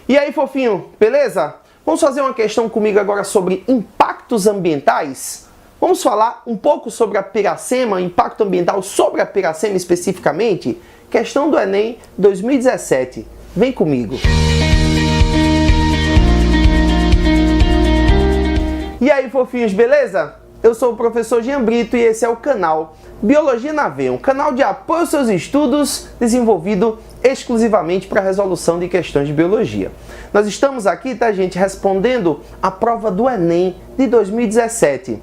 E aí, fofinho, beleza? Vamos fazer uma questão comigo agora sobre impactos ambientais? Vamos falar um pouco sobre a piracema, impacto ambiental sobre a piracema especificamente? Questão do Enem 2017. Vem comigo. E aí, fofinhos, beleza? Eu sou o professor Jean Brito e esse é o canal Biologia na Veia, um canal de apoio aos seus estudos desenvolvido exclusivamente para a resolução de questões de biologia. Nós estamos aqui, tá, gente, respondendo a prova do Enem de 2017.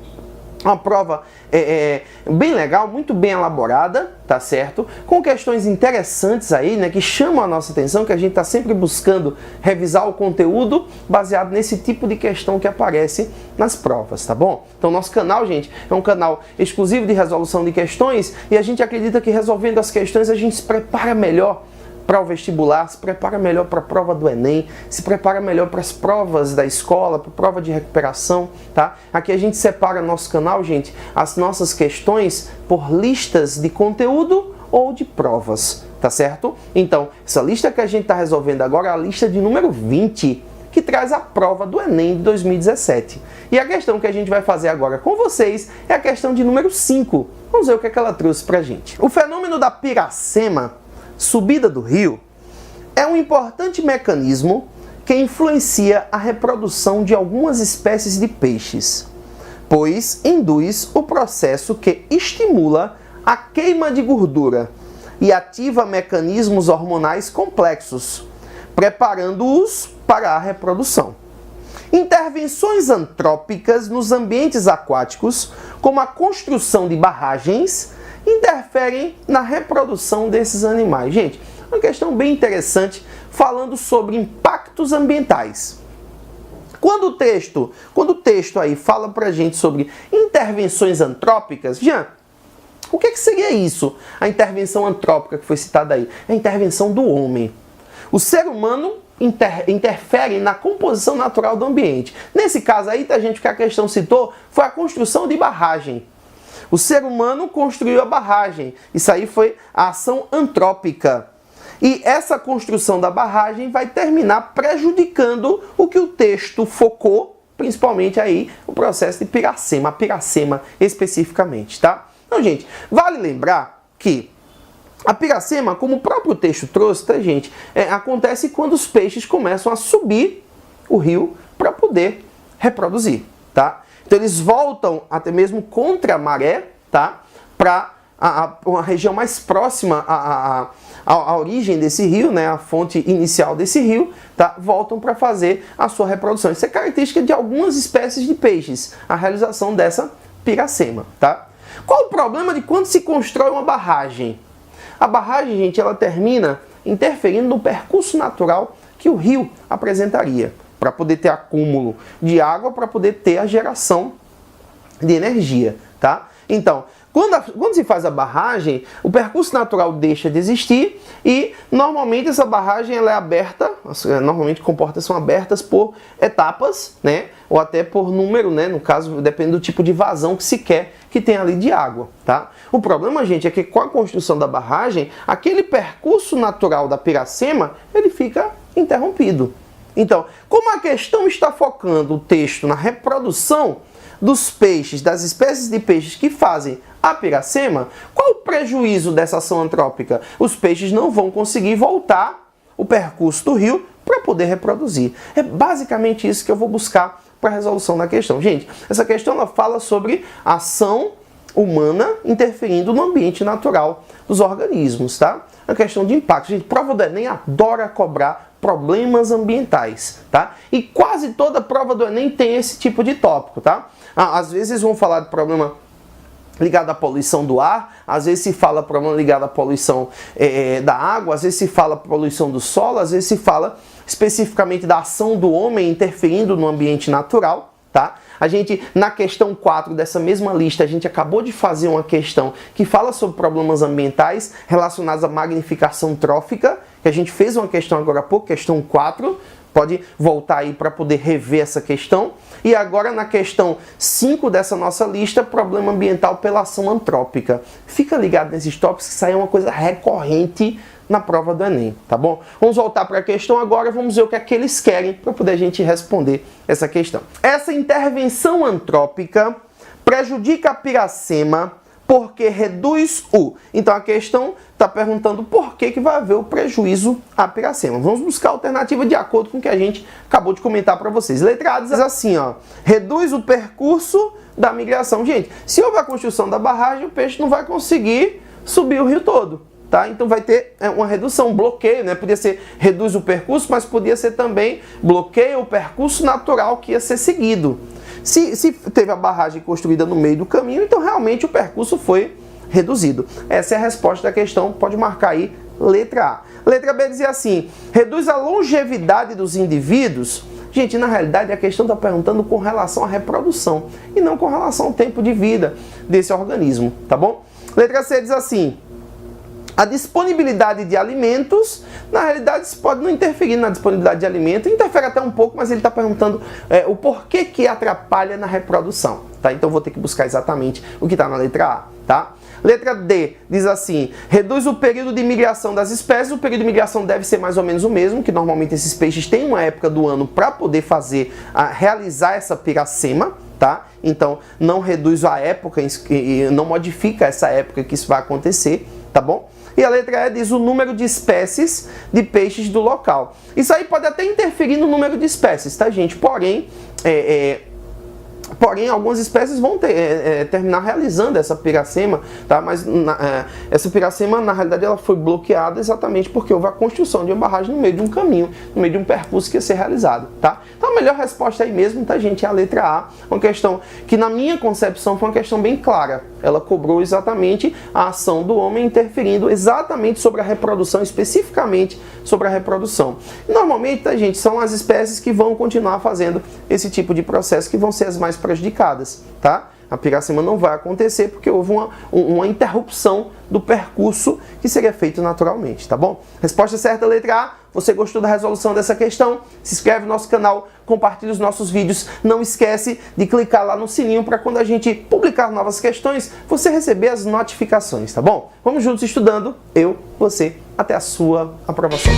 Uma prova bem legal, muito bem elaborada, tá certo? Com questões interessantes aí, né, que chamam a nossa atenção, que a gente está sempre buscando revisar o conteúdo baseado nesse tipo de questão que aparece nas provas, tá bom? Então nosso canal, gente, é um canal exclusivo de resolução de questões e a gente acredita que resolvendo as questões a gente se prepara melhor para o vestibular, se prepara melhor para a prova do Enem, se prepara melhor para as provas da escola, para a prova de recuperação, tá? Aqui a gente separa no nosso canal, gente, as nossas questões por listas de conteúdo ou de provas, tá certo? Então, essa lista que a gente está resolvendo agora é a lista de número 20, que traz a prova do Enem de 2017. E a questão que a gente vai fazer agora com vocês é a questão de número 5. Vamos ver o que é que ela trouxe pra gente. O fenômeno da piracema, subida do rio, é um importante mecanismo que influencia a reprodução de algumas espécies de peixes, pois induz o processo que estimula a queima de gordura e ativa mecanismos hormonais complexos, preparando-os para a reprodução. Intervenções antrópicas nos ambientes aquáticos, como a construção de barragens, interferem na reprodução desses animais. Gente, uma questão bem interessante falando sobre impactos ambientais. Quando o texto aí fala pra gente sobre intervenções antrópicas, Jean, o que seria isso? A intervenção antrópica que foi citada aí? É a intervenção do homem. O ser humano interfere na composição natural do ambiente. Nesse caso aí, tá, gente, o que a questão citou foi a construção de barragem. O ser humano construiu a barragem. Isso aí foi a ação antrópica. E essa construção da barragem vai terminar prejudicando o que o texto focou, principalmente aí o processo de piracema, a piracema especificamente, tá? Então, gente, vale lembrar que a piracema, como o próprio texto trouxe, tá, gente, acontece quando os peixes começam a subir o rio para poder reproduzir, tá? Então eles voltam até mesmo contra a maré, tá? Para uma região mais próxima à origem desse rio, né? A fonte inicial desse rio, tá? Voltam para fazer a sua reprodução. Isso é característica de algumas espécies de peixes, a realização dessa piracema, tá? Qual o problema de quando se constrói uma barragem? A barragem, gente, ela termina interferindo no percurso natural que o rio apresentaria, para poder ter acúmulo de água, para poder ter a geração de energia, tá? Então, quando se faz a barragem, o percurso natural deixa de existir e normalmente essa barragem ela é aberta, normalmente comportas são abertas por etapas, né? Ou até por número, né? No caso, depende do tipo de vazão que se quer que tem ali de água, tá? O problema, gente, é que com a construção da barragem, aquele percurso natural da piracema, ele fica interrompido. Então, como a questão está focando o texto na reprodução dos peixes, das espécies de peixes que fazem a piracema, qual o prejuízo dessa ação antrópica? Os peixes não vão conseguir voltar o percurso do rio para poder reproduzir. É basicamente isso que eu vou buscar para a resolução da questão. Gente, essa questão ela fala sobre a ação humana interferindo no ambiente natural dos organismos, tá? A questão de impacto. Gente, prova do Enem adora cobrar problemas ambientais, tá? E quase toda prova do Enem tem esse tipo de tópico, tá? Às vezes vão falar de problema ligado à poluição do ar, às vezes se fala problema ligado à poluição da água, às vezes se fala poluição do solo, às vezes se fala especificamente da ação do homem interferindo no ambiente natural, tá? A gente, na questão 4 dessa mesma lista, a gente acabou de fazer uma questão que fala sobre problemas ambientais relacionados à magnificação trófica, que a gente fez uma questão agora há pouco, questão 4, pode voltar aí para poder rever essa questão. E agora na questão 5 dessa nossa lista, problema ambiental pela ação antrópica. Fica ligado nesses tópicos, que isso aí é uma coisa recorrente na prova do Enem, tá bom? Vamos voltar para a questão agora, vamos ver o que é que eles querem para poder a gente responder essa questão. Essa intervenção antrópica prejudica a piracema porque reduz o... Então a questão está perguntando por que vai haver o prejuízo à piracema. Vamos buscar a alternativa de acordo com o que a gente acabou de comentar para vocês. Letra A diz assim, ó, reduz o percurso da migração. Gente, se houver a construção da barragem, o peixe não vai conseguir subir o rio todo, tá? Então vai ter uma redução, um bloqueio, né? Podia ser reduz o percurso, mas podia ser também bloqueia o percurso natural que ia ser seguido. Se teve a barragem construída no meio do caminho, então realmente o percurso foi reduzido. Essa é a resposta da questão, pode marcar aí letra A. Letra B dizia assim, reduz a longevidade dos indivíduos. Gente, na realidade a questão está perguntando com relação à reprodução e não com relação ao tempo de vida desse organismo, tá bom? Letra C diz assim, a disponibilidade de alimentos, na realidade isso pode não interferir na disponibilidade de alimento, interfere até um pouco, mas ele está perguntando o porquê que atrapalha na reprodução, tá? Então vou ter que buscar exatamente o que está na letra A, tá? Letra D diz assim, reduz o período de migração das espécies, o período de migração deve ser mais ou menos o mesmo, que normalmente esses peixes têm uma época do ano para poder realizar essa piracema, tá? Então não reduz a época, não modifica essa época que isso vai acontecer, tá bom? E a letra E diz o número de espécies de peixes do local. Isso aí pode até interferir no número de espécies, tá, gente? Porém, algumas espécies vão terminar realizando essa piracema, tá? Mas essa piracema, na realidade, ela foi bloqueada exatamente porque houve a construção de uma barragem no meio de um caminho, no meio de um percurso que ia ser realizado, tá? Então a melhor resposta aí mesmo, tá, gente, é a letra A. Uma questão que, na minha concepção, foi uma questão bem clara. Ela cobrou exatamente a ação do homem interferindo exatamente sobre a reprodução, especificamente sobre a reprodução. Normalmente, tá, gente, são as espécies que vão continuar fazendo esse tipo de processo que vão ser as mais prejudicadas, tá? A piracema não vai acontecer porque houve uma interrupção do percurso que seria feito naturalmente, tá bom? Resposta certa, letra A. Você gostou da resolução dessa questão? Se inscreve no nosso canal, compartilha os nossos vídeos. Não esquece de clicar lá no sininho para quando a gente publicar novas questões, você receber as notificações, tá bom? Vamos juntos estudando, eu, você, até a sua aprovação.